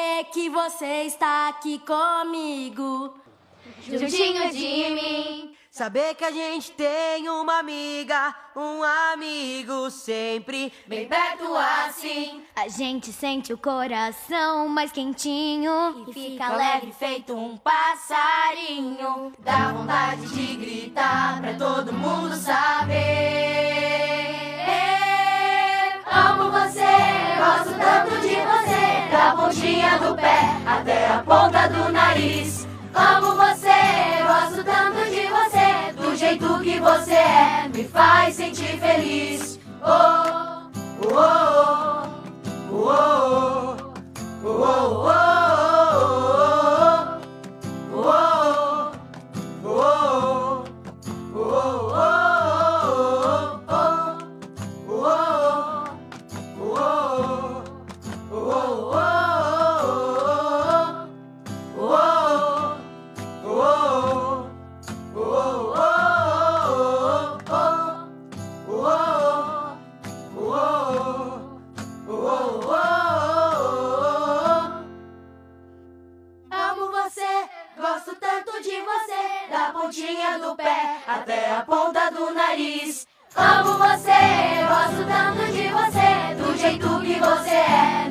saber que você está aqui comigo, juntinho de mim. Saber que a gente tem uma amiga, um amigo sempre Bem perto assim, a gente sente o coração mais quentinho e fica leve feito um passarinho. Dá vontade de gritar pra todo mundo saber. Amo você, gosto tanto de você, da pontinha do pé até a ponta do nariz. Amo você, gosto tanto de você, do jeito que você é, me faz sentir feliz. Oh, oh, oh, oh, oh, oh, oh, oh, oh, amo você, gosto tanto de você, da pontinha do pé até a ponta do nariz. Amo você, gosto tanto de você, do jeito que você é.